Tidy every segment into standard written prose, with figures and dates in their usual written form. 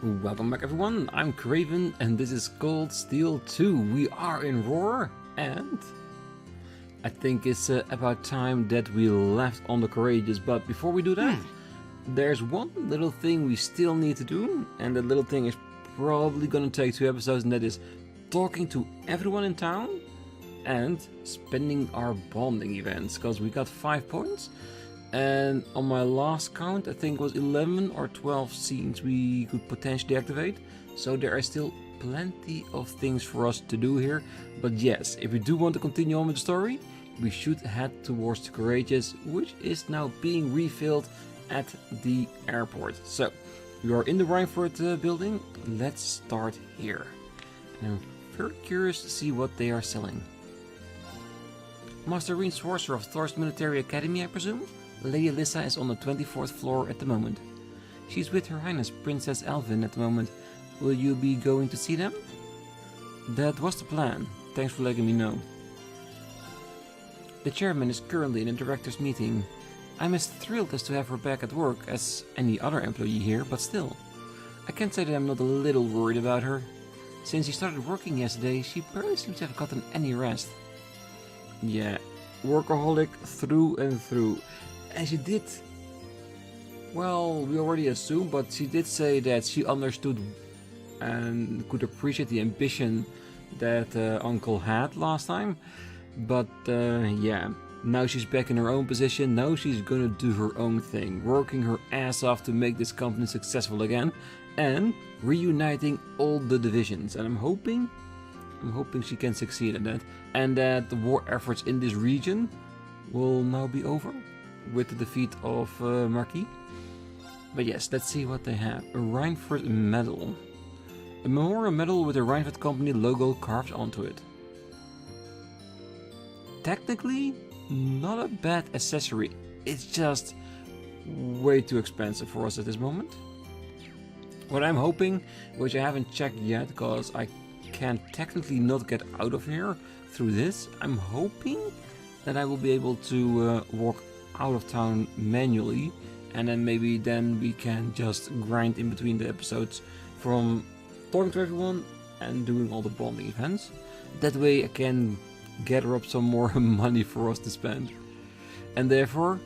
Welcome back everyone, I'm Craven and this is Cold Steel 2. We are in Roer and I think it's about time that we left on the Courageous, but before we do that, there's one little thing we still need to do, and that little thing is probably gonna take 2 episodes, and that is talking to everyone in town and spending our bonding events, because we got 5 points. And on my last count, I think it was 11 or 12 scenes we could potentially activate. So there are still plenty of things for us to do here. But yes, if we do want to continue on with the story, we should head towards the Courageous, which is now being refilled at the airport. So, we are in the Reinford building. Let's start here. And I'm very curious to see what they are selling. Master Rean, Sorcerer of Thor's Military Academy, I presume? Lady Alyssa is on the 24th floor at the moment. She's with Her Highness Princess Elvin at the moment. Will you be going to see them? That was the plan. Thanks for letting me know. The chairman is currently in a director's meeting. I'm as thrilled as to have her back at work as any other employee here, but still. I can't say that I'm not a little worried about her. Since she started working yesterday, she barely seems to have gotten any rest. Yeah, workaholic through and through. And she did, well, we already assumed, but she did say that she understood and could appreciate the ambition that Uncle had last time. But yeah, now she's back in her own position, now she's gonna do her own thing, working her ass off to make this company successful again, and reuniting all the divisions. And I'm hoping she can succeed in that, and that the war efforts in this region will now be over with the defeat of Marquis. But yes, let's see what they have. A Reinford medal. A memorial medal with a Reinford company logo carved onto it. Technically, not a bad accessory. It's just way too expensive for us at this moment. What I'm hoping, which I haven't checked yet because I can technically not get out of here through this, I'm hoping that I will be able to walk out of town manually, and then maybe we can just grind in between the episodes from talking to everyone and doing all the bonding events. That way I can gather up some more money for us to spend, and therefore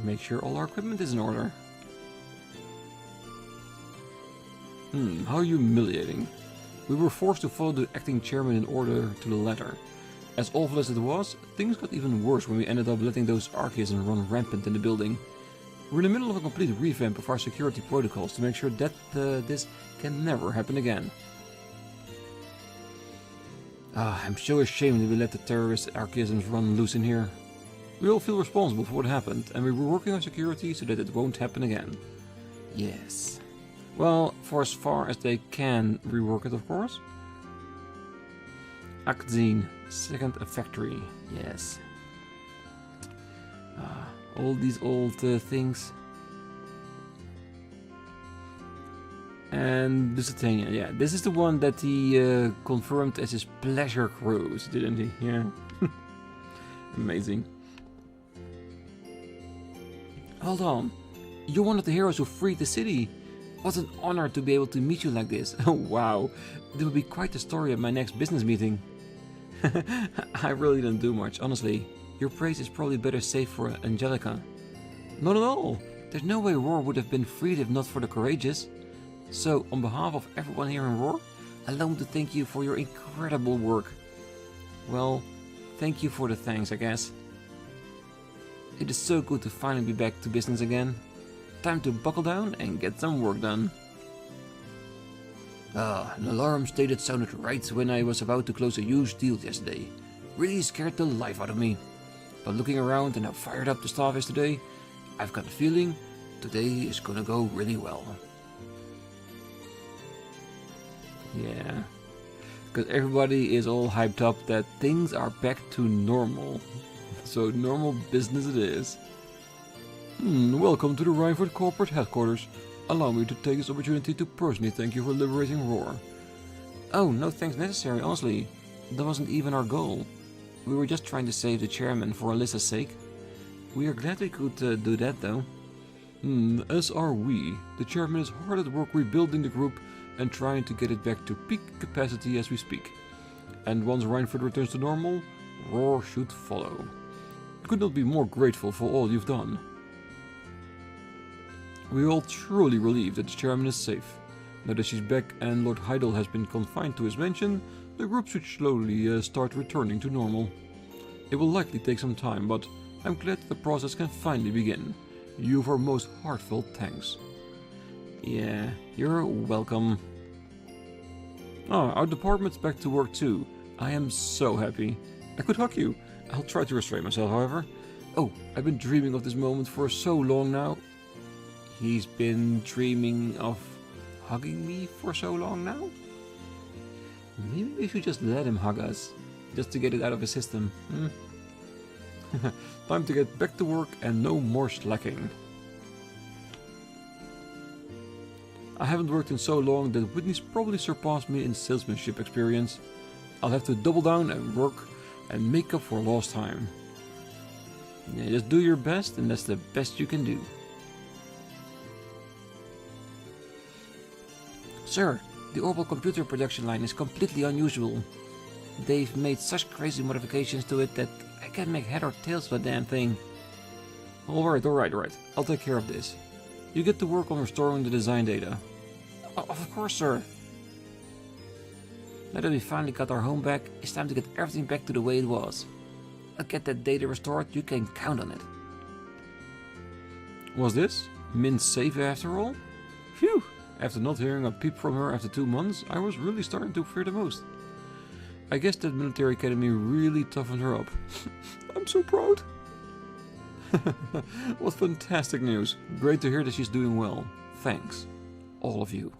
make sure all our equipment is in order. How humiliating. We were forced to follow the acting chairman in order to the letter. As awful as it was, things got even worse when we ended up letting those archisms run rampant in the building. We're in the middle of a complete revamp of our security protocols to make sure that this can never happen again. I'm so ashamed that we let the terrorist archisms run loose in here. We all feel responsible for what happened, and we were working on security so that it won't happen again. Yes. Well, for as far as they can rework it, of course. Akdzeen, second factory, yes. All these old things. And Lusitania, yeah. This is the one that he confirmed as his pleasure cruise, didn't he? Yeah. Amazing. Hold on. You're one of the heroes who freed the city. What an honor to be able to meet you like this. Oh wow. This will be quite the story at my next business meeting. I really don't do much, honestly. Your praise is probably better saved for Angelica. Not at all. There's no way Roer would have been freed if not for the Courageous. So, on behalf of everyone here in Roer, allow me to thank you for your incredible work. Well, thank you for the thanks, I guess. It is so good to finally be back to business again. Time to buckle down and get some work done. An alarm stated sounded right when I was about to close a huge deal yesterday. Really scared the life out of me. But looking around and how fired up the staff is today, I've got a feeling today is gonna go really well. Yeah, because everybody is all hyped up that things are back to normal. So normal business it is. Welcome to the Reinford corporate headquarters. Allow me to take this opportunity to personally thank you for liberating Roer. Oh, no thanks necessary, honestly. That wasn't even our goal. We were just trying to save the chairman for Alyssa's sake. We are glad we could do that though. As are we. The chairman is hard at work rebuilding the group and trying to get it back to peak capacity as we speak. And once Reinford returns to normal, Roer should follow. Could not be more grateful for all you've done. We are all truly relieved that the chairman is safe. Now that she's back and Lord Heimdallr has been confined to his mansion, the group should slowly start returning to normal. It will likely take some time, but I'm glad that the process can finally begin. You have our most heartfelt thanks. Yeah, you're welcome. Our department's back to work too. I am so happy. I could hug you. I'll try to restrain myself, however. Oh, I've been dreaming of this moment for so long now. He's been dreaming of hugging me for so long now? Maybe we should just let him hug us, just to get it out of his system. Time to get back to work and no more slacking. I haven't worked in so long that Whitney's probably surpassed me in salesmanship experience. I'll have to double down and work and make up for lost time. Yeah, just do your best, and that's the best you can do. Sir, the orbital computer production line is completely unusual. They've made such crazy modifications to it that I can't make head or tails of the damn thing. Alright. I'll take care of this. You get to work on restoring the design data. Of course, sir. Now that we finally got our home back, it's time to get everything back to the way it was. I'll get that data restored, you can count on it. Was this Min's safe after all? Phew! After not hearing a peep from her after 2 months, I was really starting to fear the most. I guess that military academy really toughened her up. I'm so proud. What fantastic news. Great to hear that she's doing well. Thanks. All of you.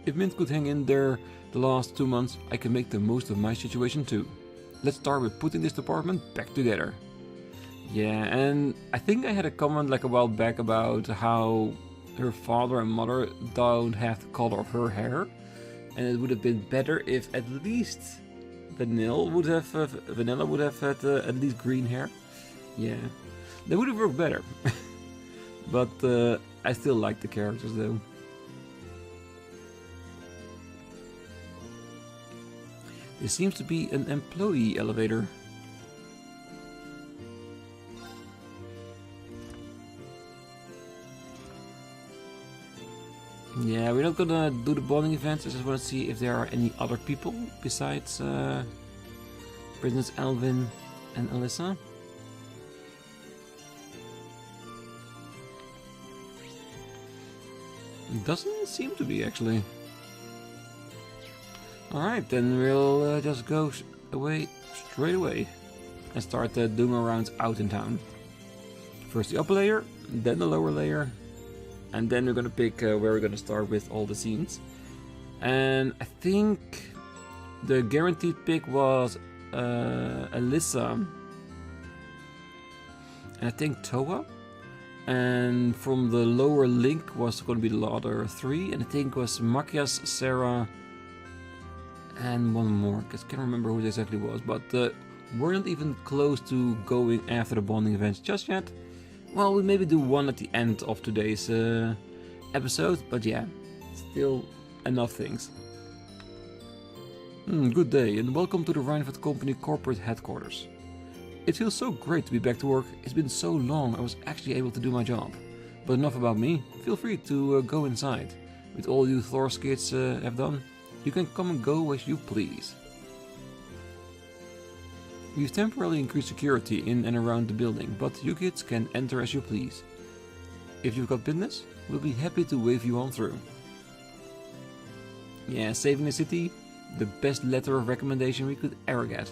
If Mint could hang in there the last 2 months, I can make the most of my situation too. Let's start with putting this department back together. Yeah, and I think I had a comment like a while back about how her father and mother don't have the color of her hair. And it would have been better if at least Vanilla would have had at least green hair. Yeah, that would have worked better. But I still like the characters though. This seems to be an employee elevator. Yeah, we're not gonna do the bonding events. I just want to see if there are any other people besides Princess Alvin and Alyssa. Doesn't seem to be, actually. Alright, then we'll just go straight away and start doing our rounds out in town. First the upper layer, then the lower layer, and then we're gonna pick where we're gonna start with all the scenes. And I think the guaranteed pick was Alyssa, and I think Toa. And from the lower link was going to be the other 3, and I think it was Makias, Sarah, and one more. I can't remember who it exactly was, but we're not even close to going after the bonding events just yet. Well, we maybe do one at the end of today's episode, but yeah, still enough things. Good day, and welcome to the Reinford Company corporate headquarters. It feels so great to be back to work. It's been so long I was actually able to do my job. But enough about me. Feel free to go inside. With all you Thor's kids have done, you can come and go as you please. We've temporarily increased security in and around the building, but you kids can enter as you please. If you've got business, we'll be happy to wave you on through. Yeah, saving the city, the best letter of recommendation we could ever get.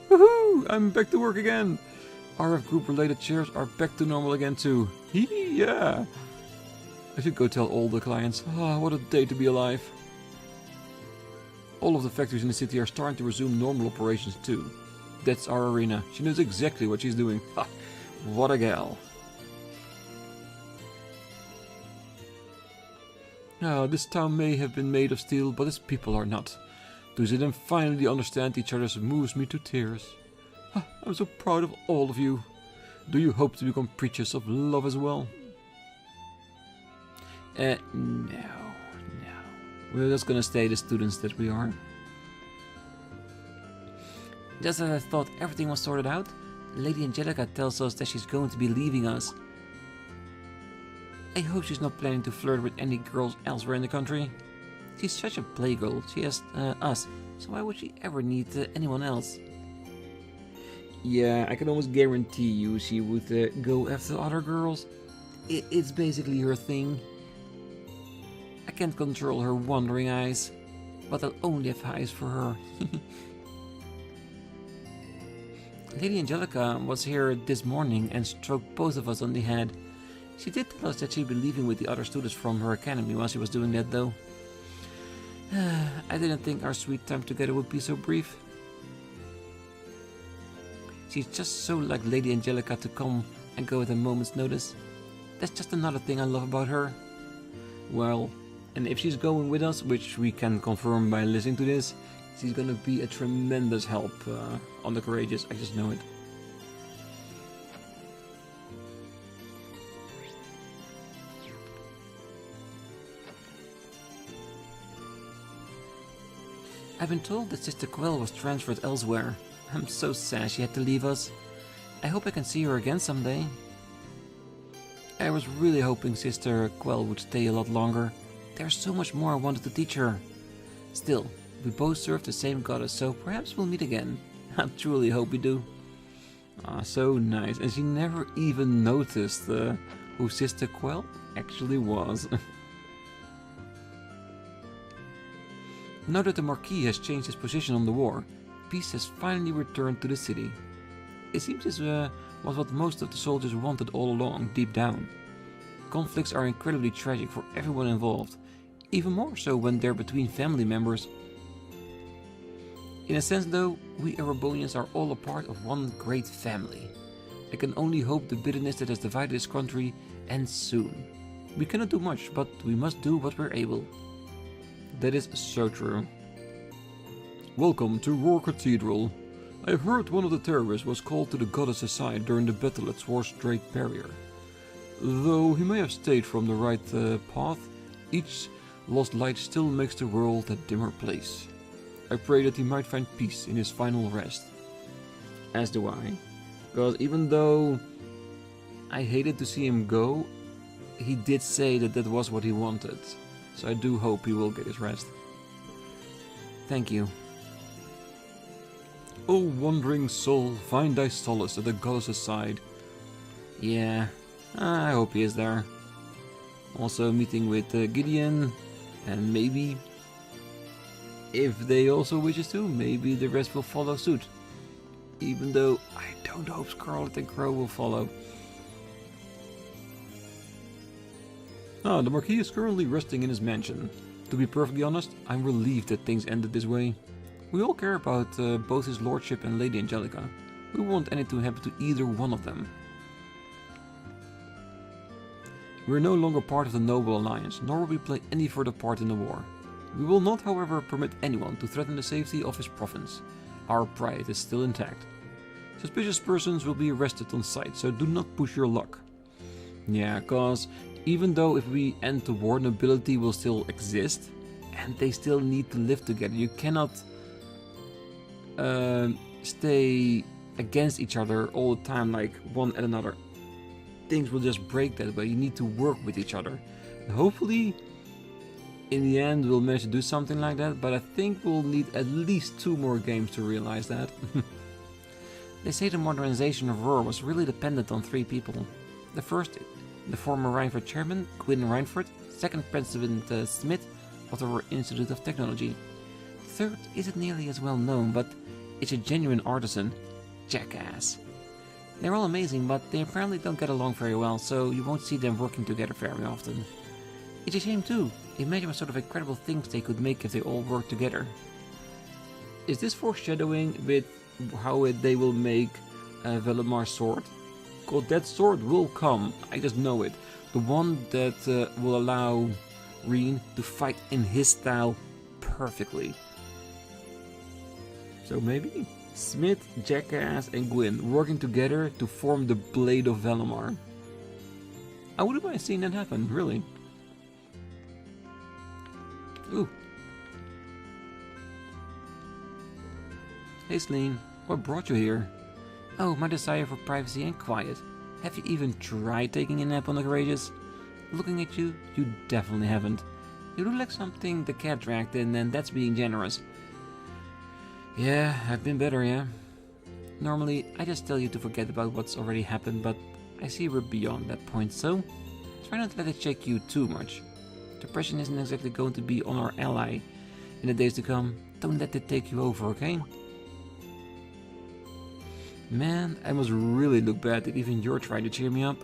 Woohoo! I'm back to work again! RF group related shares are back to normal again too. Hee yeah! I should go tell all the clients. What a day to be alive. All of the factories in the city are starting to resume normal operations too. That's our Arena. She knows exactly what she's doing. Ha! What a gal. This town may have been made of steel, but its people are not. To see them finally understand each other moves me to tears. I'm so proud of all of you. Do you hope to become preachers of love as well? No. We're just gonna stay the students that we are. Just as I thought everything was sorted out, Lady Angelica tells us that she's going to be leaving us. I hope she's not planning to flirt with any girls elsewhere in the country. She's such a playgirl, she has us, so why would she ever need anyone else? Yeah, I can almost guarantee you she would go after other girls. It's basically her thing. I can't control her wandering eyes, but I'll only have eyes for her. Lady Angelica was here this morning and stroked both of us on the head. She did tell us that she'd be leaving with the other students from her academy while she was doing that though. I didn't think our sweet time together would be so brief. She's just so like Lady Angelica to come and go at a moment's notice. That's just another thing I love about her. Well, and if she's going with us, which we can confirm by listening to this, she's gonna be a tremendous help on the Courageous, I just know it. I've been told that Sister Quell was transferred elsewhere. I'm so sad she had to leave us. I hope I can see her again someday. I was really hoping Sister Quell would stay a lot longer. There's so much more I wanted to teach her. Still, we both serve the same goddess, so perhaps we'll meet again. I truly hope we do. Ah, so nice. And she never even noticed who Sister Quell actually was. Now that the Marquis has changed his position on the war, peace has finally returned to the city. It seems this was what most of the soldiers wanted all along, deep down. Conflicts are incredibly tragic for everyone involved, even more so when they're between family members. In a sense though, we Erebonians are all a part of one great family. I can only hope the bitterness that has divided this country ends soon. We cannot do much, but we must do what we're able. That is so true. Welcome to Roer Cathedral. I've heard one of the terrorists was called to the goddess's side during the battle at Swar's Strait Barrier. Though he may have stayed from the right path, each lost light still makes the world a dimmer place. I pray that he might find peace in his final rest. As do I. Because even though I hated to see him go, he did say that that was what he wanted. So I do hope he will get his rest. Thank you. O wandering soul, find thy solace at the goddess's side. Yeah, I hope he is there. Also meeting with Gideon, and maybe, if they also wishes to, maybe the rest will follow suit. Even though I don't hope Scarlet and Crow will follow. Ah, the Marquis is currently resting in his mansion. To be perfectly honest, I'm relieved that things ended this way. We all care about both his lordship and Lady Angelica. We won't want anything to happen to either one of them. We are no longer part of the Noble Alliance, nor will we play any further part in the war. We will not, however, permit anyone to threaten the safety of his province. Our pride is still intact. Suspicious persons will be arrested on sight, so do not push your luck. Yeah, cause even though if we end the war, nobility will still exist, and they still need to live together. You cannot stay against each other all the time, like one at another. Things will just break that way. You need to work with each other. And hopefully, in the end, we'll manage to do something like that, but I think we'll need at least 2 more games to realize that. They say the modernization of Roer was really dependent on 3 people. The first, the former Reinford chairman, Quinn Reinford. Second, President Smith of the Roer Institute of Technology. Third isn't nearly as well known, but it's a genuine artisan, Jackass. They're all amazing, but they apparently don't get along very well, so you won't see them working together very often. It's a shame too. Imagine what sort of incredible things they could make if they all worked together. Is this foreshadowing with how they will make Valimar's sword? Because that sword will come, I just know it. The one that will allow Rean to fight in his style perfectly. So maybe Smith, Jackass and Gwyn working together to form the Blade of Valimar. I wouldn't mind seeing that happen, really. Ooh. Hey Celine, what brought you here? Oh, my desire for privacy and quiet. Have you even tried taking a nap on the Courageous? Looking at you, you definitely haven't. You look like something the cat dragged in, and that's being generous. Yeah, I've been better, yeah. Normally, I just tell you to forget about what's already happened, but I see we're beyond that point, so try not to let it shake you too much. Depression isn't exactly going to be on our ally in the days to come. Don't let it take you over, okay? Man, I must really look bad if even you're trying to cheer me up.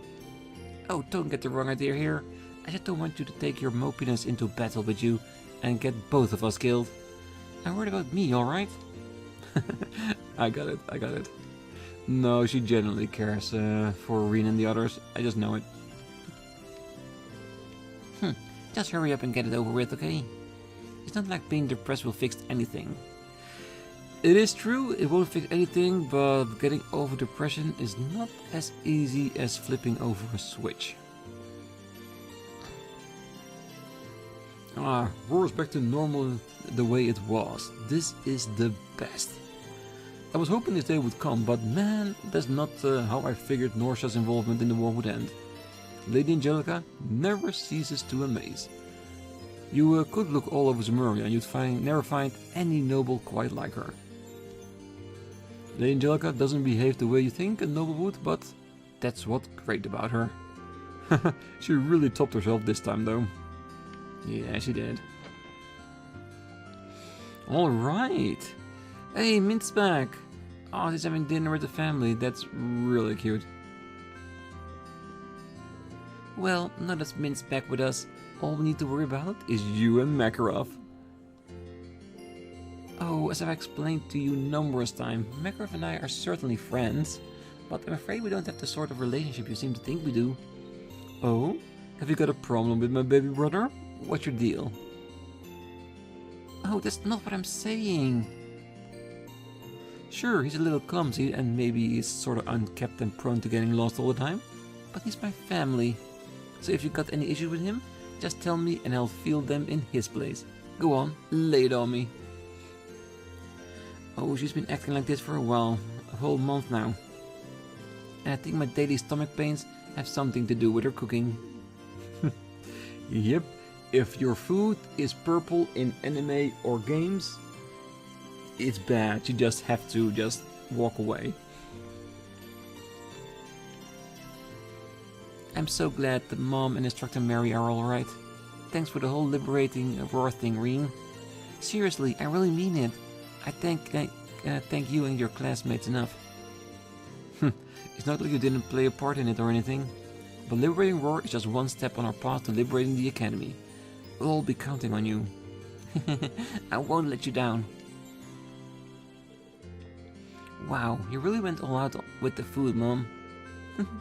Oh, don't get the wrong idea here. I just don't want you to take your mopiness into battle with you and get both of us killed. I'm worried about me, alright? I got it. No, she genuinely cares for Rean and the others. I just know it. Just hurry up and get it over with, okay? It's not like being depressed will fix anything. It is true, it won't fix anything, but getting over depression is not as easy as flipping over a switch. Roer's back to normal the way it was. This is the best. I was hoping this day would come, but man, that's not how I figured Norsha's involvement in the war would end. Lady Angelica never ceases to amaze. You could look all over Zemuria and you'd never find any noble quite like her. Lady Angelica doesn't behave the way you think a noble would, but that's what's great about her. She really topped herself this time though. Yeah, she did. Alright. Hey, Mint's back. Oh, she's having dinner with the family. That's really cute. Well, now that Mint's back with us, all we need to worry about is you and Makarov. Oh, as I've explained to you numerous times, Makarov and I are certainly friends, but I'm afraid we don't have the sort of relationship you seem to think we do. Oh? Have you got a problem with my baby brother? What's your deal? Oh, that's not what I'm saying. Sure, he's a little clumsy and maybe he's sort of unkept and prone to getting lost all the time, but he's my family. So if you got any issues with him, just tell me and I'll feel them in his place. Go on, lay it on me. Oh, she's been acting like this for a while, a whole month now. And I think my daily stomach pains have something to do with her cooking. Yep, if your food is purple in anime or games, it's bad. You just have to just walk away. I'm so glad that Mom and Instructor Mary are alright. Thanks for the whole liberating Roer thing, Rean. Seriously, I really mean it. I thank you and your classmates enough. It's not like you didn't play a part in it or anything. But liberating Roer is just one step on our path to liberating the Academy. We'll all be counting on you. I won't let you down. Wow, you really went all out with the food, Mom.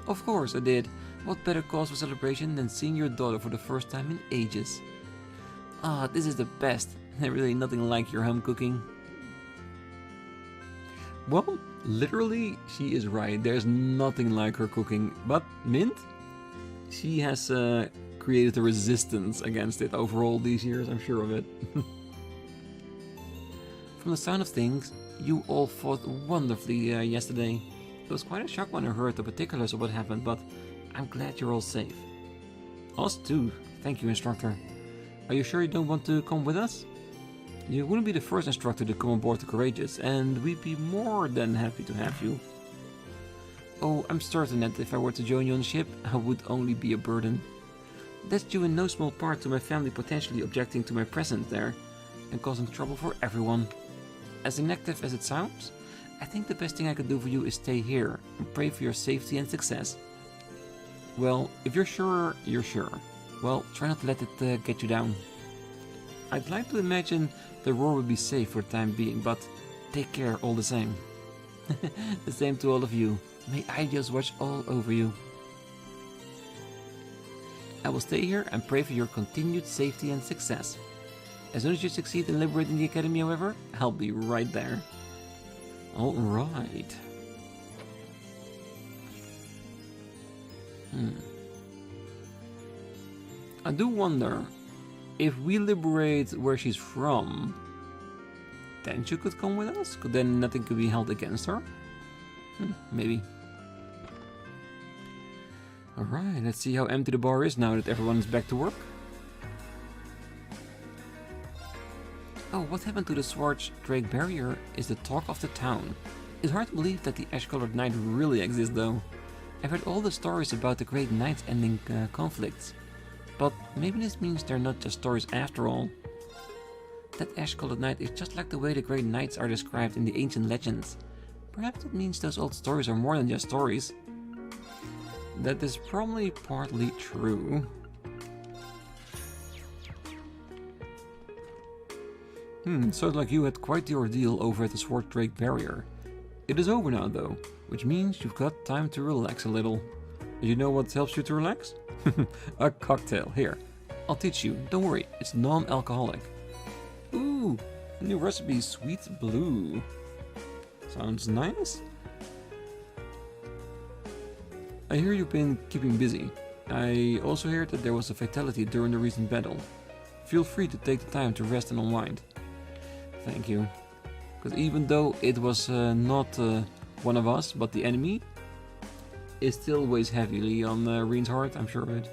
Of course I did. What better cause for celebration than seeing your daughter for the first time in ages? Ah, this is the best. Really nothing like your home cooking. Well, literally, she is right. There's nothing like her cooking. But Mint, she has created a resistance against it over all these years, I'm sure of it. From the sound of things, you all fought wonderfully yesterday. It was quite a shock when I heard the particulars of what happened, but I'm glad you're all safe. Us too. Thank you, Instructor. Are you sure you don't want to come with us? You wouldn't be the first instructor to come aboard the Courageous, and we'd be more than happy to have you. Oh, I'm certain that if I were to join you on the ship, I would only be a burden. That's due in no small part to my family potentially objecting to my presence there, and causing trouble for everyone. As inactive as it sounds, I think the best thing I could do for you is stay here, and pray for your safety and success. Well, if you're sure, you're sure. Well, try not to let it get you down. I'd like to imagine the Roer would be safe for the time being, but take care all the same. The same to all of you. May I just watch all over you. I will stay here and pray for your continued safety and success. As soon as you succeed in liberating the Academy, however, I'll be right there. Alright. I do wonder if we liberate where she's from, then she could come with us? Then nothing could be held against her? Maybe. Alright, let's see how empty the bar is now that everyone's back to work. Oh, what happened to the Swartz Drake barrier is the talk of the town. It's hard to believe that the Ash-Colored Knight really exists though. I've heard all the stories about the Great Knights ending conflicts. But maybe this means they're not just stories after all. That Ash-Colored Knight is just like the way the Great Knights are described in the ancient legends. Perhaps it means those old stories are more than just stories. That is probably partly true. Sounds like you had quite the ordeal over at the Swartz Drake barrier. It is over now though, which means you've got time to relax a little. Do you know what helps you to relax? A cocktail, here. I'll teach you, don't worry, it's non-alcoholic. Ooh, a new recipe, Sweet Blue. Sounds nice. I hear you've been keeping busy. I also hear that there was a fatality during the recent battle. Feel free to take the time to rest and unwind. Thank you. Because even though it was not one of us, but the enemy, it still weighs heavily on Rean's heart, I'm sure of it.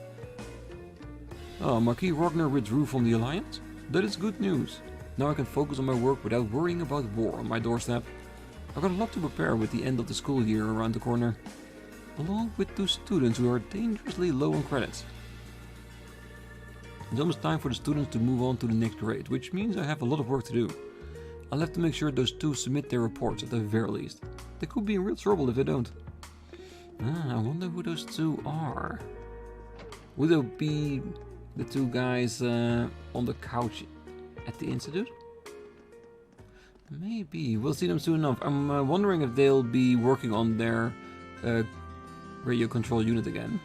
Oh, Marquis Ragnar withdrew from the Alliance? That is good news. Now I can focus on my work without worrying about war on my doorstep. I've got a lot to prepare with the end of the school year around the corner. Along with 2 students who are dangerously low on credits. It's almost time for the students to move on to the next grade, which means I have a lot of work to do. I'll have to make sure those 2 submit their reports at the very least. They could be in real trouble if they don't. I wonder who those 2 are. Would it be the 2 guys on the couch at the institute? Maybe. We'll see them soon enough. I'm wondering if they'll be working on their radio control unit again.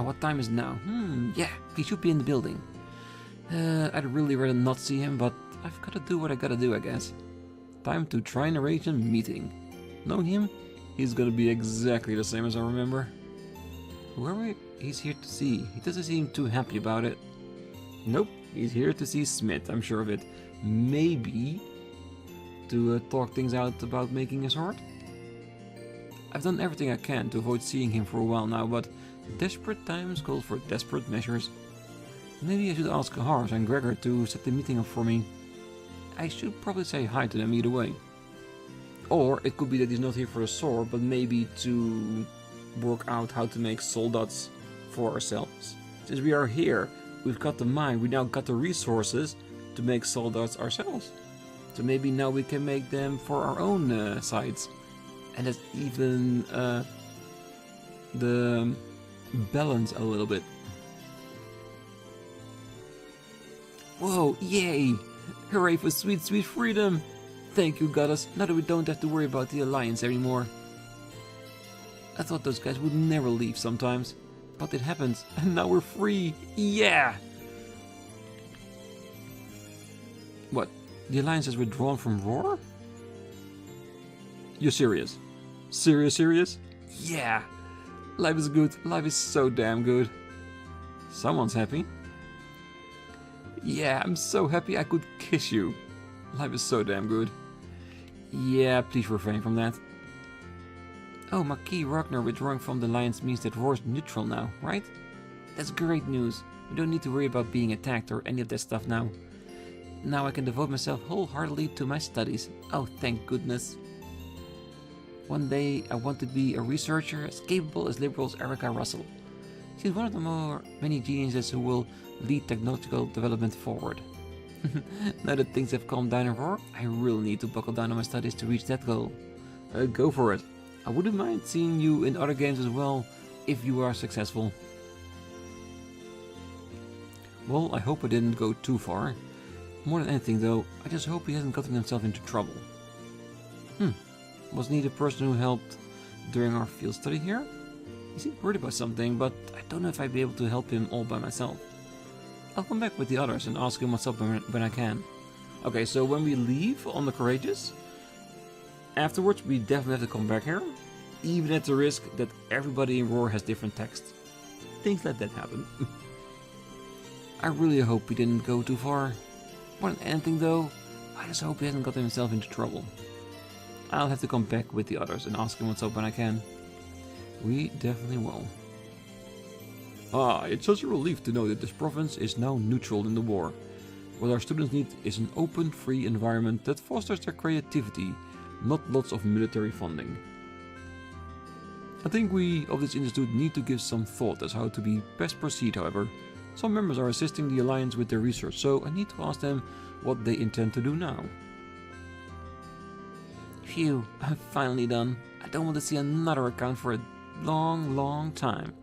What time is it now? Yeah, he should be in the building. I'd really rather not see him, but I've got to do what I gotta do, I guess. Time to try and arrange a meeting. Knowing him, he's gonna be exactly the same as I remember. Whoever he's here to see, he doesn't seem too happy about it. Nope, he's here to see Smith, I'm sure of it. Maybe to talk things out about making a sword? I've done everything I can to avoid seeing him for a while now, but desperate times call for desperate measures. Maybe I should ask Harsh and Gregor to set the meeting up for me. I should probably say hi to them either way. Or it could be that he's not here for a sword, but maybe to work out how to make soldads for ourselves. Since we are here, we've got the mind, we now got the resources to make soldads ourselves. So maybe now we can make them for our own sides. And that's even the balance a little bit. Whoa, yay! Hooray for sweet, sweet freedom! Thank you, goddess, now that we don't have to worry about the Alliance anymore. I thought those guys would never leave sometimes, but it happens, and now we're free! Yeah! What? The Alliance has withdrawn from Roer? You're serious? Serious? Yeah! Life is good, life is so damn good. Someone's happy. Yeah, I'm so happy I could kiss you. Life is so damn good. Yeah, please refrain from that. Oh, Marquis Ragnar withdrawing from the Alliance means that Roer's neutral now, right? That's great news. We don't need to worry about being attacked or any of that stuff now. Now I can devote myself wholeheartedly to my studies. Oh, thank goodness. One day I want to be a researcher as capable as Liberal's Erica Russell. She's one of the many geniuses who will lead technological development forward. Now that things have calmed down in Roer, I really need to buckle down on my studies to reach that goal. Go for it. I wouldn't mind seeing you in other games as well, if you are successful. Well, I hope I didn't go too far. More than anything though, I just hope he hasn't gotten himself into trouble. Wasn't he the person who helped during our field study here? He seemed worried about something, but I don't know if I'd be able to help him all by myself. I'll come back with the others and ask him what's up when I can. Okay, so when we leave on the Courageous, afterwards we definitely have to come back here, even at the risk that everybody in Roer has different texts. Things like that happen. I really hope he didn't go too far. More than anything though, I just hope he hasn't got himself into trouble. I'll have to come back with the others and ask him what's up when I can. We definitely will. It's such a relief to know that this province is now neutral in the war. What our students need is an open, free environment that fosters their creativity, not lots of military funding. I think we of this institute need to give some thought as how to be best proceed, however. Some members are assisting the Alliance with their research, so I need to ask them what they intend to do now. Phew, I'm finally done. I don't want to see another account for a long time.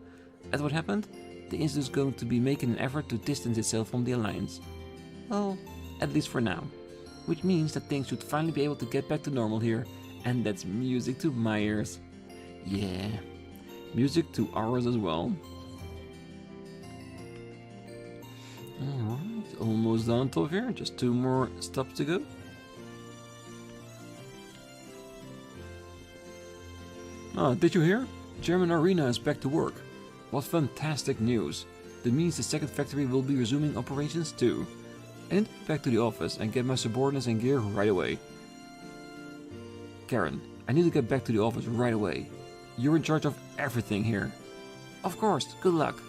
As what happened, the Institute is going to be making an effort to distance itself from the Alliance. Well, at least for now. Which means that things should finally be able to get back to normal here, and that's music to my ears. Yeah, music to ours as well. Alright, almost done top here, just 2 more stops to go. Did you hear? German Arena is back to work. What fantastic news. That means the second factory will be resuming operations too. I need to get back to the office and get my subordinates and gear right away. Karen, I need to get back to the office right away. You're in charge of everything here. Of course, good luck.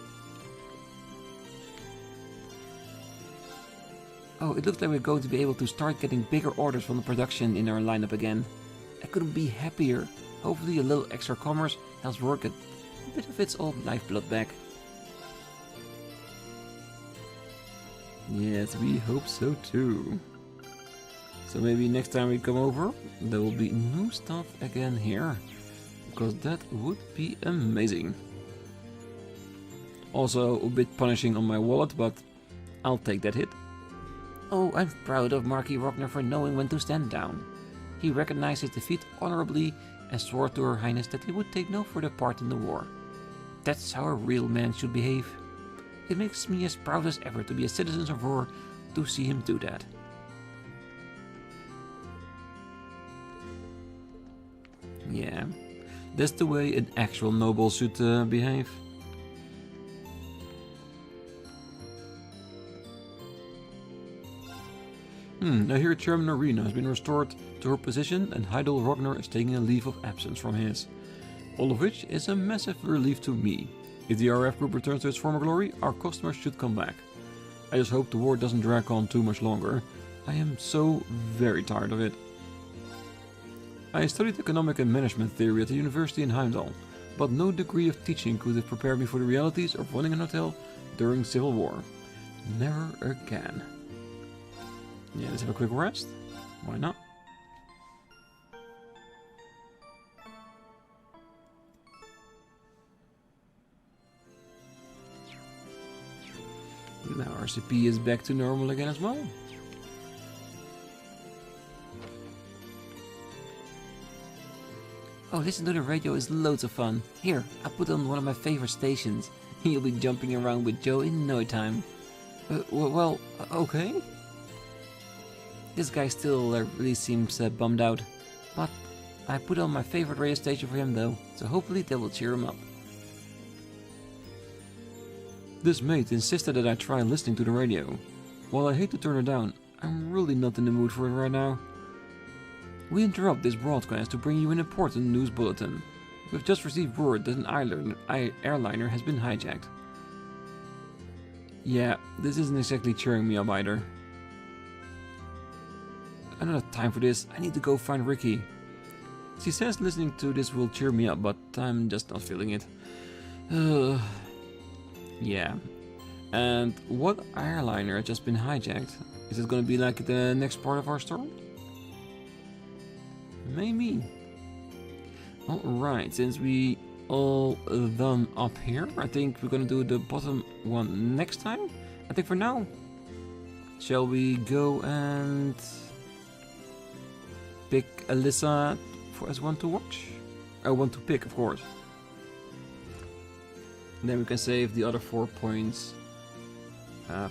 Oh, it looks like we're going to be able to start getting bigger orders from the production in our lineup again. I couldn't be happier. Hopefully a little extra commerce helps Roer get a bit of its old lifeblood back. Yes, we hope so too. So maybe next time we come over, there will be new stuff again here. Because that would be amazing. Also a bit punishing on my wallet, but I'll take that hit. Oh, I'm proud of Marquis Rogner for knowing when to stand down. He recognized his defeat honorably and swore to Her Highness that he would take no further part in the war. That's how a real man should behave. It makes me as proud as ever to be a citizen of Roer to see him do that. Yeah, that's the way an actual noble should behave. I hear Chairman Arena has been restored to her position and Heimdallr Rogner is taking a leave of absence from his. All of which is a massive relief to me. If the RF group returns to its former glory, our customers should come back. I just hope the war doesn't drag on too much longer. I am so very tired of it. I studied economic and management theory at the university in Heimdallr, but no degree of teaching could have prepared me for the realities of running an hotel during Civil War. Never again. Yeah, let's have a quick rest. Why not? Now RCP is back to normal again as well. Oh, listen to the radio is loads of fun. Here, I put on one of my favorite stations. You'll be jumping around with Joe in no time. Well, okay. This guy still really seems bummed out. But I put on my favorite radio station for him though, so hopefully that will cheer him up. This mate insisted that I try listening to the radio. While I hate to turn it down, I'm really not in the mood for it right now. We interrupt this broadcast to bring you an important news bulletin. We've just received word that an airliner has been hijacked. Yeah, this isn't exactly cheering me up either. I don't have time for this, I need to go find Ricky. She says listening to this will cheer me up, but I'm just not feeling it. Yeah. And what airliner has just been hijacked? Is it going to be like the next part of our story? Maybe. Alright, since we all done up here, I think we're going to do the bottom one next time. I think for now, shall we go and pick Alyssa as one to watch? One to pick, of course. And then we can save the other 4 points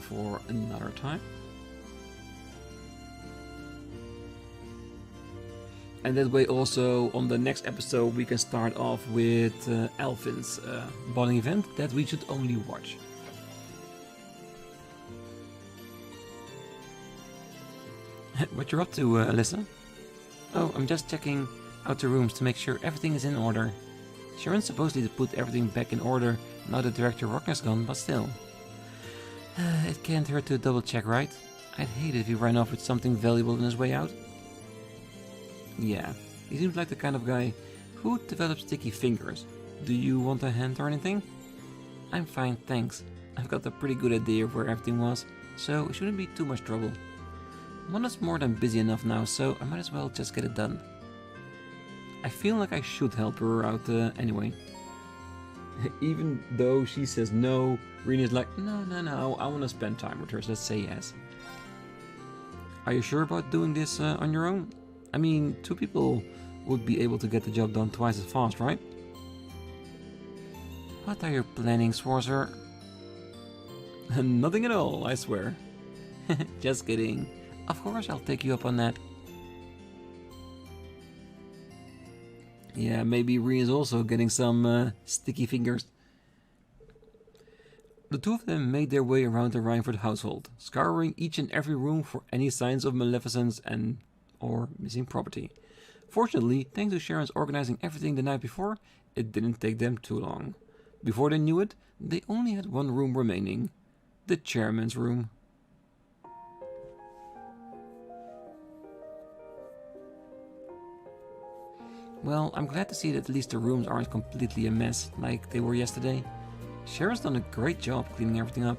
for another time. And that way also on the next episode we can start off with Elfin's bonding event that we should only watch. What you're up to, Alyssa? Oh, I'm just checking out the rooms to make sure everything is in order. Sharon's supposedly to put everything back in order now that Director Rockner's gone, but still. It can't hurt to double check, right? I'd hate it if he ran off with something valuable on his way out. Yeah, he seems like the kind of guy who develops sticky fingers. Do you want a hand or anything? I'm fine, thanks. I've got a pretty good idea of where everything was, so it shouldn't be too much trouble. Mana's more than busy enough now, so I might as well just get it done. I feel like I should help her out anyway. Even though she says no, Rean is like, no, I want to spend time with her, so let's say yes. Are you sure about doing this on your own? I mean, 2 people would be able to get the job done twice as fast, right? What are you planning, Swarzer? Nothing at all, I swear. Just kidding. Of course I'll take you up on that. Yeah, maybe Rean is also getting some sticky fingers. The 2 of them made their way around the Rhineford household, scouring each and every room for any signs of maleficence or missing property. Fortunately, thanks to Sharon's organizing everything the night before, it didn't take them too long. Before they knew it, they only had 1 room remaining. The chairman's room. Well, I'm glad to see that at least the rooms aren't completely a mess like they were yesterday. Sharon's done a great job cleaning everything up.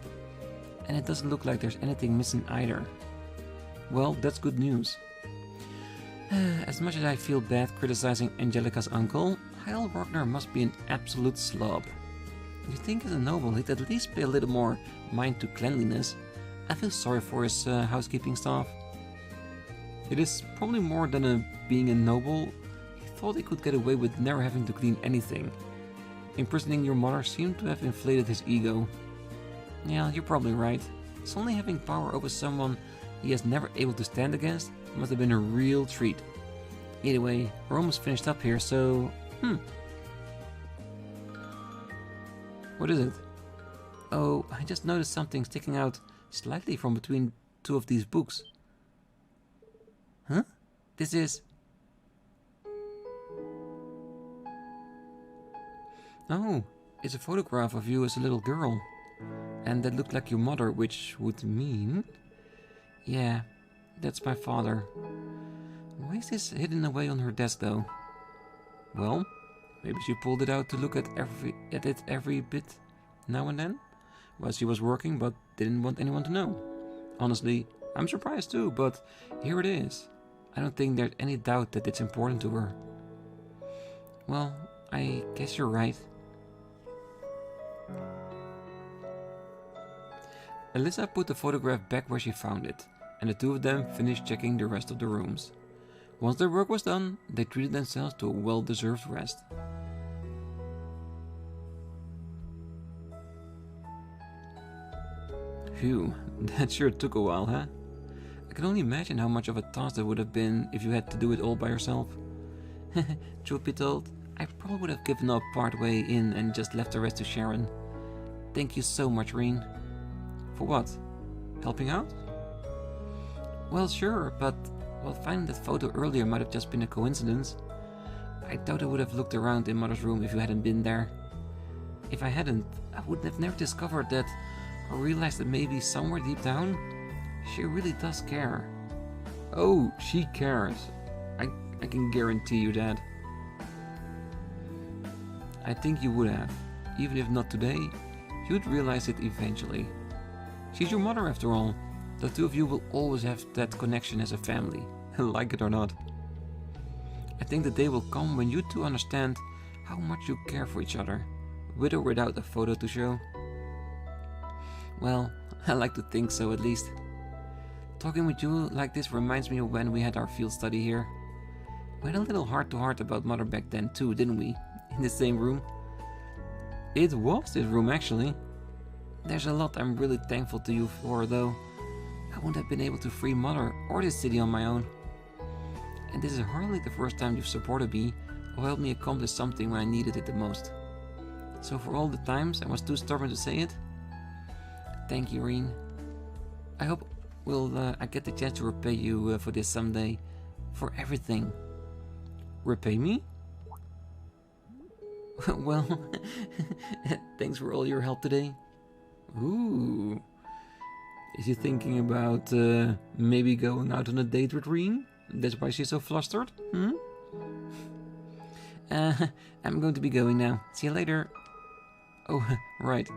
And it doesn't look like there's anything missing either. Well, that's good news. As much as I feel bad criticizing Angelica's uncle, Heimdallr must be an absolute slob. You'd think as a noble he'd at least pay a little more mind to cleanliness. I feel sorry for his housekeeping staff. It is probably more than being a noble. He thought he could get away with never having to clean anything. Imprisoning your mother seemed to have inflated his ego. Yeah, you're probably right. Suddenly having power over someone he has never able to stand against must have been a real treat. Either way, we're almost finished up here, so... What is it? Oh, I just noticed something sticking out slightly from between 2 of these books. Huh? This is... Oh, it's a photograph of you as a little girl. And that looked like your mother, which would mean... Yeah, that's my father. Why is this hidden away on her desk though? Well, maybe she pulled it out to look at it every bit now and then while she was working, but didn't want anyone to know. Honestly, I'm surprised too, but here it is. I don't think there's any doubt that it's important to her. Well, I guess you're right. Alyssa put the photograph back where she found it, and the 2 of them finished checking the rest of the rooms. Once their work was done, they treated themselves to a well-deserved rest. Phew, that sure took a while, huh? I can only imagine how much of a task that would have been if you had to do it all by yourself. Truth be told, I probably would have given up part way in and just left the rest to Sharon. Thank you so much, Rean. For what? Helping out? Well, sure, but finding that photo earlier might have just been a coincidence. I doubt I would have looked around in Mother's room if you hadn't been there. If I hadn't, I would have never discovered that or realized that maybe somewhere deep down, she really does care. Oh, she cares. I can guarantee you that. I think you would have. Even if not today, you'd realize it eventually. She's your mother after all. The 2 of you will always have that connection as a family, like it or not. I think the day will come when you 2 understand how much you care for each other, with or without a photo to show. Well, I like to think so at least. Talking with you like this reminds me of when we had our field study here. We had a little heart-to-heart about Mother back then too, didn't we? In the same room. It was this room actually. There's a lot I'm really thankful to you for, though. I wouldn't have been able to free Mother or this city on my own. And this is hardly the first time you've supported me or helped me accomplish something when I needed it the most. So for all the times I was too stubborn to say it, thank you, Rean. I hope I get the chance to repay you for this someday. For everything. Repay me? Well, thanks for all your help today. Ooh. Is he thinking about maybe going out on a date with Rean? That's why she's so flustered? I'm going to be going now. See you later. Oh, right.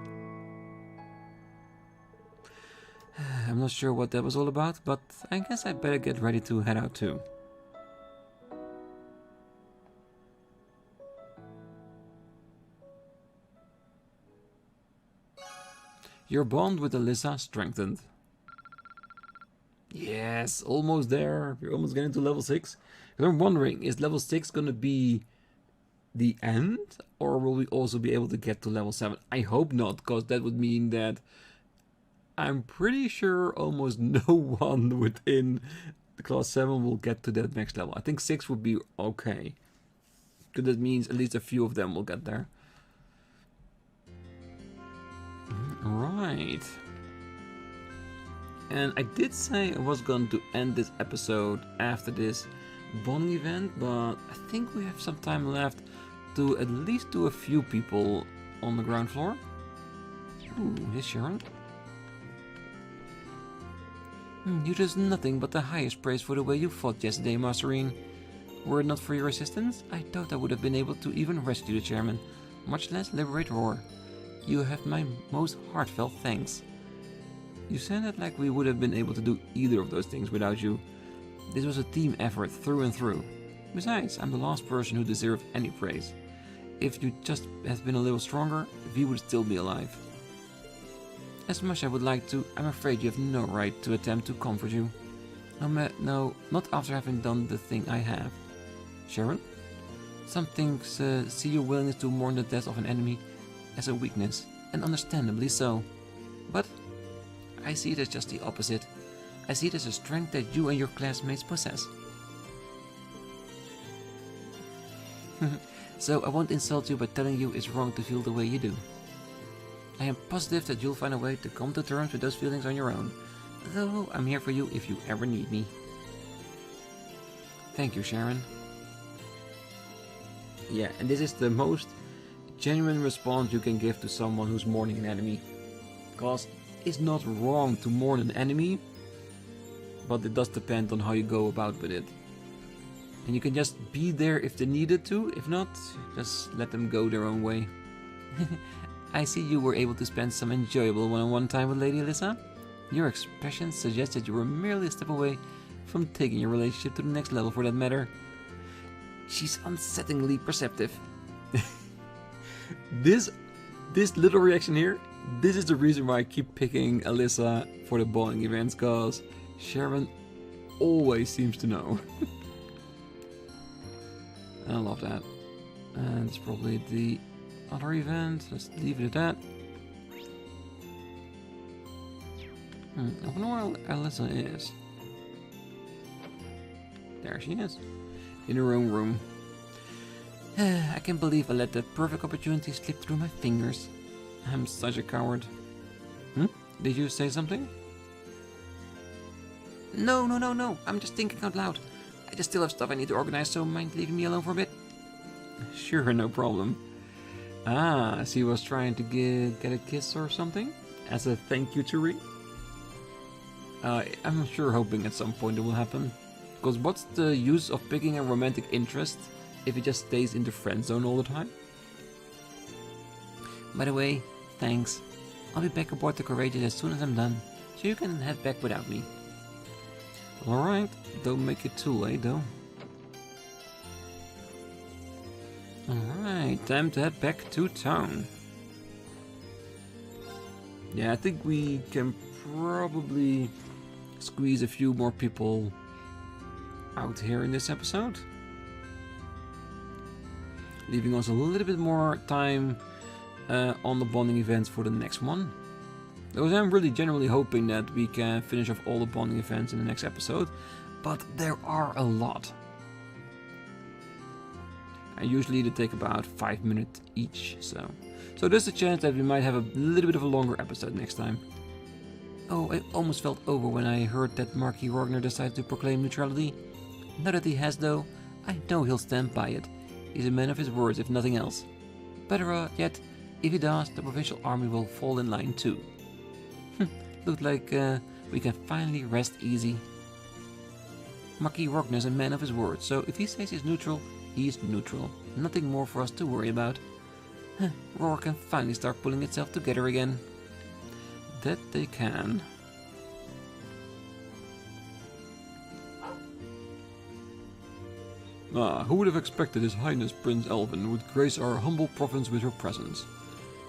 I'm not sure what that was all about, but I guess I better get ready to head out too. Your bond with Alyssa strengthened. Yes, almost there. We're almost getting to level 6. Because I'm wondering, is level 6 going to be the end? Or will we also be able to get to level 7? I hope not, because that would mean that I'm pretty sure almost no one within the class 7 will get to that next level. I think 6 would be okay. Because that means at least a few of them will get there. Right. And I did say I was going to end this episode after this bonding event, but I think we have some time left to at least do a few people on the ground floor. Ooh, here's Sharon. You deserve nothing but the highest praise for the way you fought yesterday, Master Rean. Were it not for your assistance, I doubt I would have been able to even rescue the chairman, much less liberate Roer. You have my most heartfelt thanks. You said it like we would have been able to do either of those things without you. This was a team effort through and through. Besides, I'm the last person who deserved any praise. If you just had been a little stronger, we would still be alive. As much as I would like to, I'm afraid you have no right to attempt to comfort you. No, not after having done the thing I have. Sharon? Some things see your willingness to mourn the death of an enemy as a weakness, and understandably so. But I see it as just the opposite. I see it as a strength that you and your classmates possess. So I won't insult you by telling you it's wrong to feel the way you do. I am positive that you'll find a way to come to terms with those feelings on your own, though I'm here for you if you ever need me. Thank you, Sharon. Yeah, and this is the most genuine response you can give to someone who's mourning an enemy. Because it's not wrong to mourn an enemy, but it does depend on how you go about with it. And you can just be there if they needed to, if not, just let them go their own way. I see you were able to spend some enjoyable one-on-one time with Lady Alyssa. Your expression suggests that you were merely a step away from taking your relationship to the next level for that matter. She's unsettlingly perceptive. This little reaction here, this is the reason why I keep picking Alyssa for the bowling events, cause Sharon always seems to know. I love that. And it's probably the other event. Let's leave it at that. I wonder where Alyssa is. There she is. In her own room. I can't believe I let that perfect opportunity slip through my fingers. I'm such a coward. Did you say something? No. I'm just thinking out loud. I just still have stuff I need to organize, so mind leaving me alone for a bit? Sure, no problem. Ah, she was trying to get a kiss or something? As a thank you to Rean? I'm sure hoping at some point it will happen. Because what's the use of picking a romantic interest if it just stays in the friend zone all the time? By the way, thanks. I'll be back aboard the Courageous as soon as I'm done, so you can head back without me. Alright, don't make it too late though. Alright, time to head back to town. Yeah, I think we can probably squeeze a few more people out here in this episode. Leaving us a little bit more time on the bonding events for the next one. Because I'm really genuinely hoping that we can finish off all the bonding events in the next episode, but there are a lot. And usually they take about 5 minutes each, so there's a chance that we might have a little bit of a longer episode next time. Oh, I almost felt over when I heard that Marquis Ragnar decided to proclaim neutrality. Now that he has though, I know he'll stand by it. He's a man of his words if nothing else. Better yet, if he does, the provincial army will fall in line too. Looks like we can finally rest easy. Marquis Ragnar is a man of his word, so if he says he's neutral, he's neutral. Nothing more for us to worry about. Roer can finally start pulling itself together again. That they can. Who would have expected His Highness Prince Elvin would grace our humble province with her presence?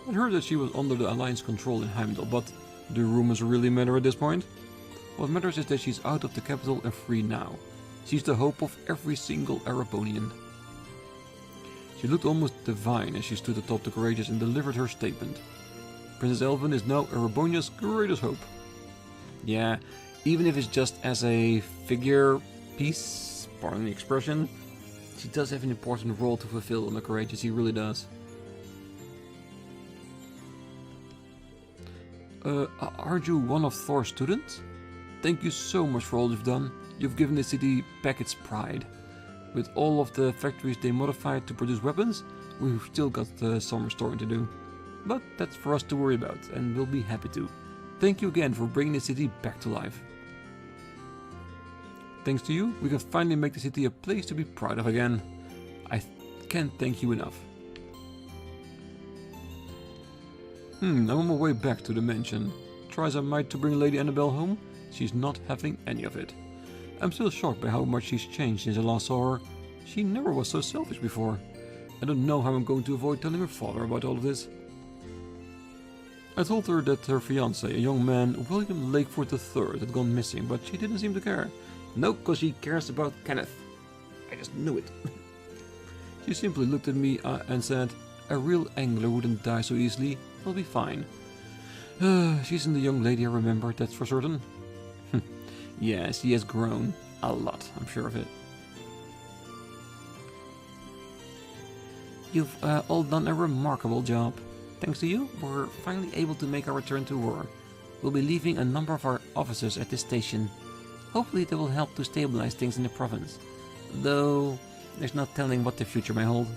I'd heard that she was under the Alliance control in Heimdallr, but do rumors really matter at this point? What matters is that she's out of the capital and free now. She's the hope of every single Erebonian. She looked almost divine as she stood atop the courageous and delivered her statement. Princess Elvin is now Erebonia's greatest hope. Yeah, even if it's just as a figure piece, pardon the expression, she does have an important role to fulfill in the courageous, he really does. Aren't you one of Thor's students? Thank you so much for all you've done. You've given the city back its pride. With all of the factories they modified to produce weapons, we've still got some restoring to do. But that's for us to worry about, and we'll be happy to. Thank you again for bringing the city back to life. Thanks to you, we can finally make the city a place to be proud of again. I can't thank you enough. I'm on my way back to the mansion. Try as I might to bring Lady Annabelle home, she's not having any of it. I'm still shocked by how much she's changed since I last saw her. She never was so selfish before. I don't know how I'm going to avoid telling her father about all of this. I told her that her fiancé, a young man, William Lakeford III, had gone missing, but she didn't seem to care. No, because she cares about Kenneth. I just knew it. She simply looked at me and said, a real angler wouldn't die so easily. We'll be fine. She isn't the young lady I remember, that's for certain. Yeah, she has grown a lot, I'm sure of it. You've all done a remarkable job. Thanks to you, we're finally able to make our return to Roer. We'll be leaving a number of our officers at this station. Hopefully they will help to stabilize things in the province. Though, there's no telling what the future may hold.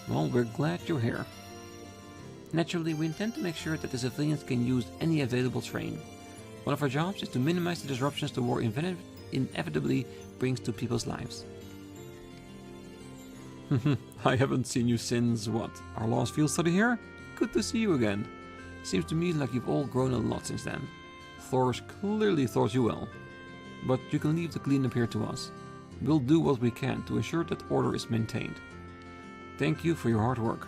Well, we're glad you're here. Naturally, we intend to make sure that the civilians can use any available terrain. One of our jobs is to minimize the disruptions the war inevitably brings to people's lives. I haven't seen you since, what, our last field study here? Good to see you again. Seems to me like you've all grown a lot since then. Thor's clearly thought you well. But you can leave the cleanup here to us. We'll do what we can to ensure that order is maintained. Thank you for your hard work.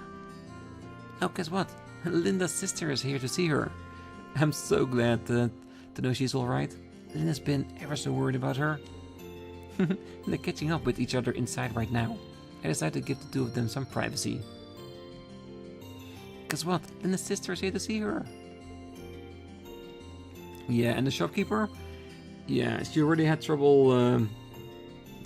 Oh, guess what? Linda's sister is here to see her. I'm so glad to know she's alright. Linda's been ever so worried about her. They're catching up with each other inside right now. I decided to give the two of them some privacy. Guess what? Linda's sister is here to see her. Yeah, and the shopkeeper? Yeah, she already had trouble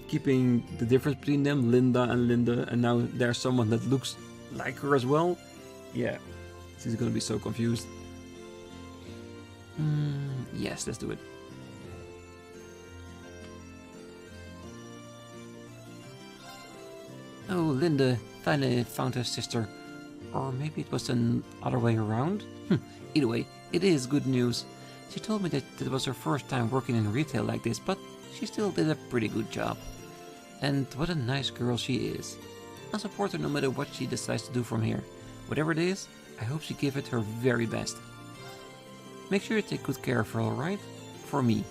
keeping the difference between them, Linda, and now there's someone that looks like her as well. Yeah, she's gonna be so confused. Yes, let's do it. Oh, Linda finally found her sister. Or maybe it was the other way around? Either way, it is good news. She told me that it was her first time working in retail like this, but she still did a pretty good job. And what a nice girl she is. I'll support her no matter what she decides to do from here. Whatever it is, I hope she gives it her very best. Make sure you take good care of her, alright? For me.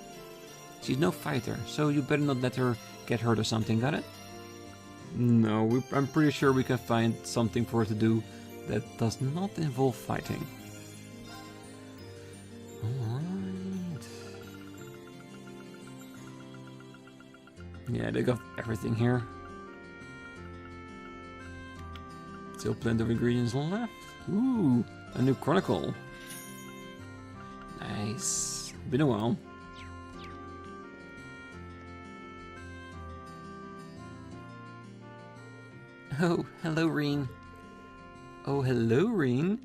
She's no fighter, so you better not let her get hurt or something, got it? No, I'm pretty sure we can find something for her to do that does not involve fighting. Alright. Yeah, they got everything here. Still plenty of ingredients left. Ooh, a new chronicle. Nice. Been a while. Oh, hello, Rean. Oh, hello, Rean.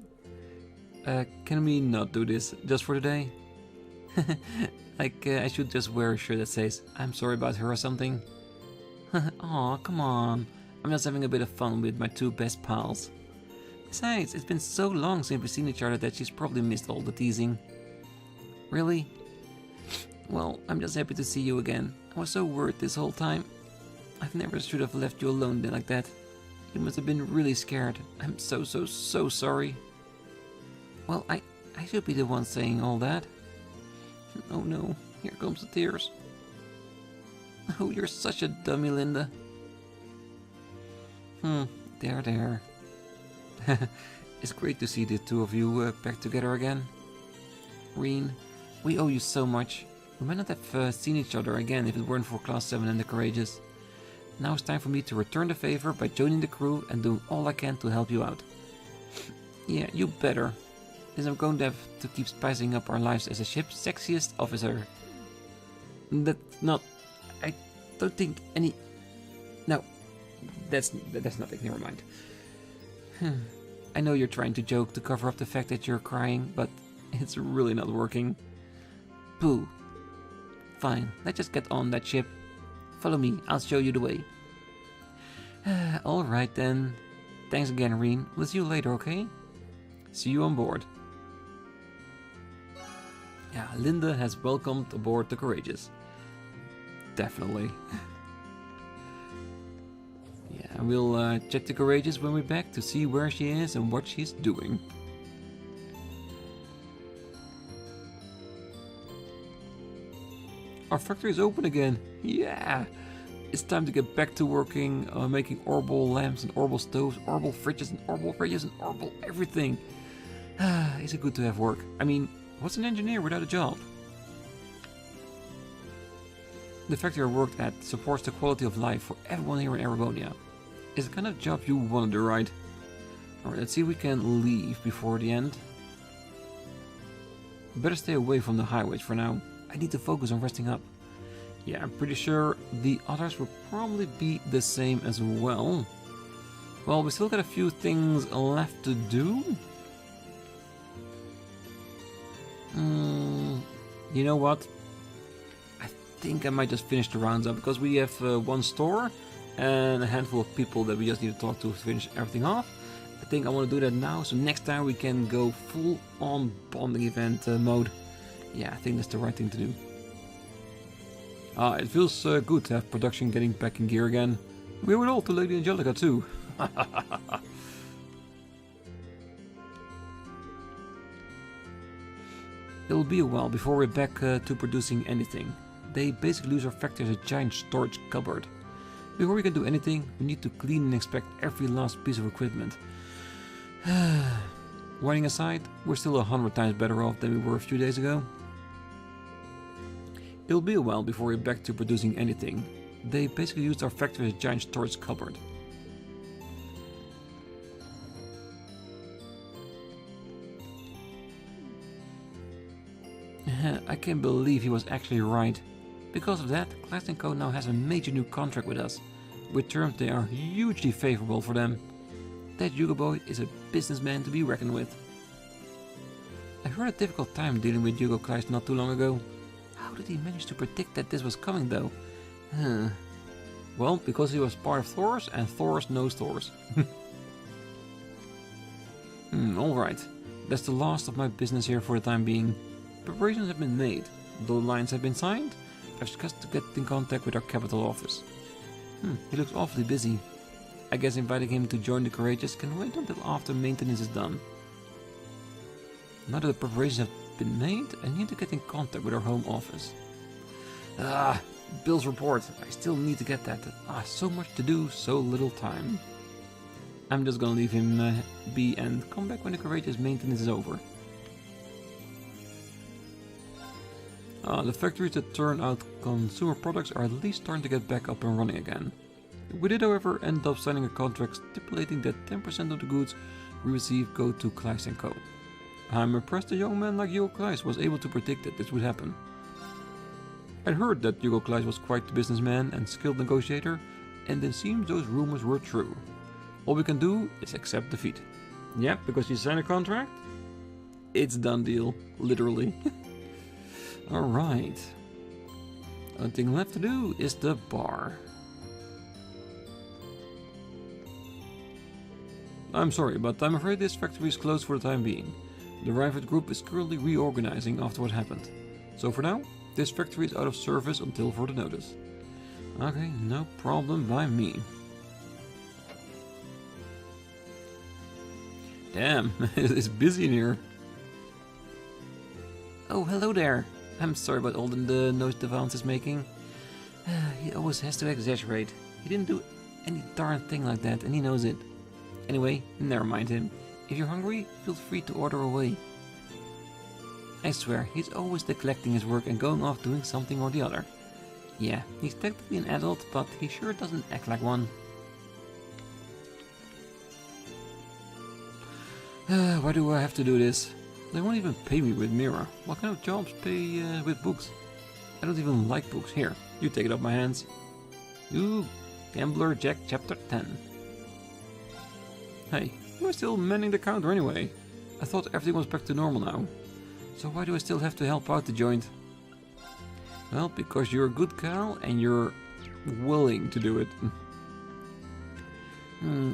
Can we not do this just for today? Like, I should just wear a shirt that says, I'm sorry about her or something. Aw, come on. I'm just having a bit of fun with my two best pals. Besides, it's been so long since we've seen each other that she's probably missed all the teasing. Really? Well, I'm just happy to see you again. I was so worried this whole time. I've never should have left you alone like that. You must have been really scared. I'm so sorry. Well, I should be the one saying all that. Oh no, here comes the tears. Oh, you're such a dummy, Linda. There. It's great to see the two of you back together again. Rean, we owe you so much. We might not have seen each other again if it weren't for Class 7 and the Courageous. Now it's time for me to return the favor by joining the crew and doing all I can to help you out. Yeah, you better. Since I'm going to have to keep spicing up our lives as a ship's sexiest officer. That's not... I don't think any... No, that's nothing, never mind. I know you're trying to joke to cover up the fact that you're crying, but it's really not working. Pooh. Fine, let's just get on that ship. Follow me, I'll show you the way. Alright then. Thanks again, Rean. We'll see you later, okay? See you on board. Yeah, Linda has welcomed aboard the Courageous. Definitely. Yeah, we'll check the Courageous when we're back to see where she is and what she's doing. Our factory is open again. Yeah! It's time to get back to working, making orbital lamps and orbital stoves, orbital fridges and orbital fridges and orbital everything. Is it good to have work? I mean, what's an engineer without a job? The factory I worked at supports the quality of life for everyone here in Erebonia. It's the kind of job you want to do, right? Alright, let's see if we can leave before the end. Better stay away from the highways for now. I need to focus on resting up. Yeah, I'm pretty sure the others will probably be the same as well. Well, we still got a few things left to do. You know what? I think I might just finish the rounds up because we have one store and a handful of people that we just need to talk to finish everything off. I think I want to do that now, so next time we can go full on bonding event mode. Yeah, I think that's the right thing to do. It feels good to have production getting back in gear again. We were all to Lady Angelica too. It'll be a while before we're back to producing anything. They basically use our factory as a giant storage cupboard. Before we can do anything, we need to clean and inspect every last piece of equipment. Whining aside, we're still 100 times better off than we were a few days ago. It'll be a while before we're back to producing anything. They basically used our factory as a giant storage cupboard. I can't believe he was actually right. Because of that, Class & Co now has a major new contract with us, with terms that are hugely favorable for them. That Yugo boy is a businessman to be reckoned with. I heard a difficult time dealing with Yugo Kleist not too long ago. How did he manage to predict that this was coming though? Well, because he was part of Thor's and Thor's knows Thor's. Alright, that's the last of my business here for the time being. Preparations have been made, the lines have been signed. I've just to get in contact with our capital office. He looks awfully busy. I guess inviting him to join the Courageous can wait until after maintenance is done. Now that the preparations have been made, I need to get in contact with our home office. Bill's report. I still need to get that. So much to do, so little time. I'm just gonna leave him be and come back when the Courageous maintenance is over. The factories that turn out consumer products are at least starting to get back up and running again. We did, however, end up signing a contract stipulating that 10% of the goods we receive go to Class & Co. I'm impressed a young man like Hugo Kleis was able to predict that this would happen. I'd heard that Hugo Kleis was quite the businessman and skilled negotiator, and it seems those rumors were true. All we can do is accept defeat. Yep, because you signed a contract? It's done deal, literally. Alright. Only thing left to do is the bar. I'm sorry, but I'm afraid this factory is closed for the time being. The Rivet Group is currently reorganizing after what happened. So for now, this factory is out of service until further notice. Okay, no problem by me. Damn, it's busy in here. Oh, hello there. I'm sorry about all the noise Devance is making. He always has to exaggerate. He didn't do any darn thing like that, and he knows it. Anyway, never mind him. If you're hungry, feel free to order away. I swear, he's always neglecting his work and going off doing something or the other. Yeah, he's technically an adult, but he sure doesn't act like one. Why do I have to do this? They won't even pay me with Mira. What kind of jobs pay with books? I don't even like books. Here, you take it off my hands. You, Gambler Jack Chapter 10. Hey, you're still manning the counter anyway. I thought everything was back to normal now. So why do I still have to help out the joint? Well, because you're a good gal and you're willing to do it.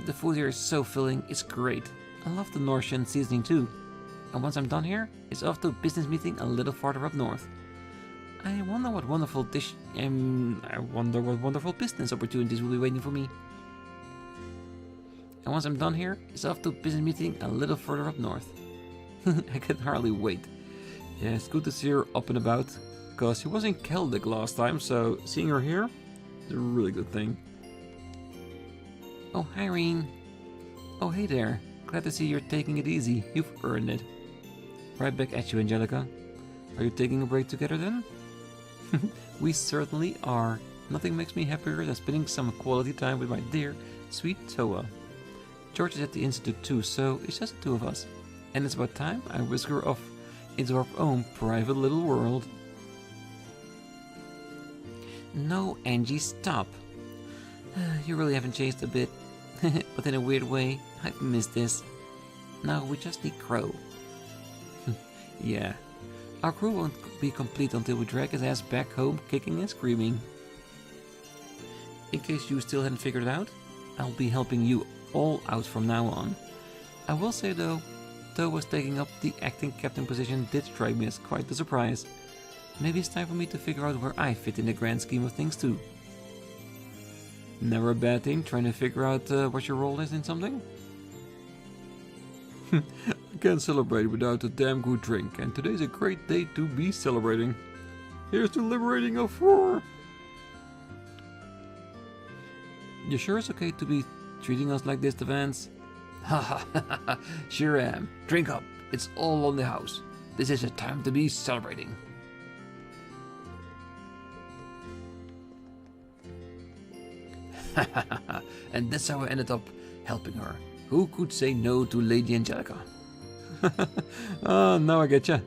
The food here is so filling, it's great. I love the Norwegian seasoning too. And once I'm done here, it's off to a business meeting a little farther up north. I wonder what wonderful business opportunities will be waiting for me. And once I'm done here, it's off to a business meeting a little further up north. I can hardly wait. Yeah, it's good to see her up and about, because she was in Celtic last time, so seeing her here is a really good thing. Oh, hi Rean. Oh, hey there. Glad to see you're taking it easy. You've earned it. Right back at you, Angelica. Are you taking a break together then? We certainly are. Nothing makes me happier than spending some quality time with my dear, sweet Toa. George is at the Institute too, so it's just the two of us. And it's about time I whisk her off into our own private little world. No, Angie, stop. You really haven't changed a bit. But in a weird way, I've missed this. Now we just need Crow. Yeah. Our crew won't be complete until we drag his ass back home kicking and screaming. In case you still hadn't figured it out, I'll be helping you all out from now on. I will say though, Toa's taking up the acting captain position did strike me as quite the surprise. Maybe it's time for me to figure out where I fit in the grand scheme of things too. Never a bad thing trying to figure out what your role is in something. I can't celebrate without a damn good drink, and today's a great day to be celebrating. Here's to liberating of Roer. You sure it's okay to be treating us like this, Devance? Ha ha, sure am. Drink up. It's all on the house. This is a time to be celebrating. And that's how I ended up helping her. Who could say no to Lady Angelica? Now I getcha.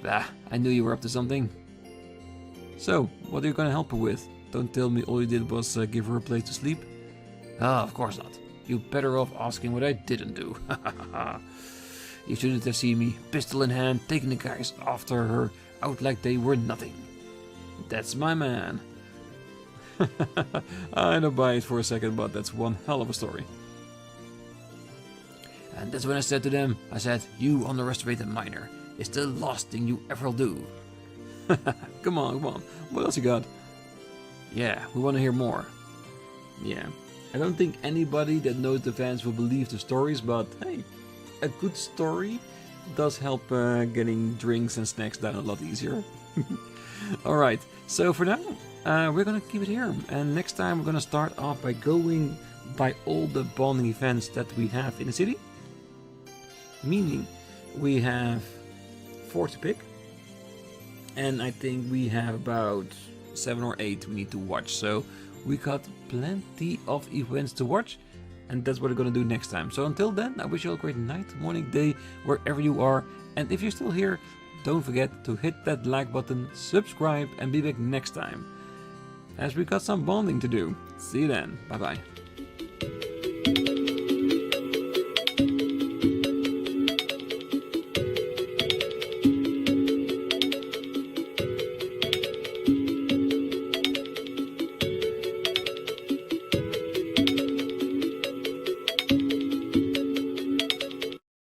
Bah, I knew you were up to something. So, what are you gonna help her with? Don't tell me all you did was give her a place to sleep. Ah, of course not. You're better off asking what I didn't do. You shouldn't have seen me, pistol in hand, taking the guys after her out like they were nothing. That's my man. I don't buy it for a second, but that's one hell of a story. And that's when I said to them, I said, you underestimated minor. It's the last thing you ever do. Come on, what else you got? Yeah, we want to hear more. Yeah, I don't think anybody that knows the fans will believe the stories, but hey, a good story does help getting drinks and snacks down a lot easier. Alright, so for now, we're gonna keep it here, and next time we're gonna start off by going by all the bonding events that we have in the city. Meaning, we have 4 to pick, and I think we have about 7 or 8 we need to watch, so we got plenty of events to watch, and that's what we're gonna do next time. So until then, I wish you all a great night, morning, day, wherever you are. And if you're still here, don't forget to hit that like button, subscribe, and be back next time, as we got some bonding to do. See you then. Bye bye.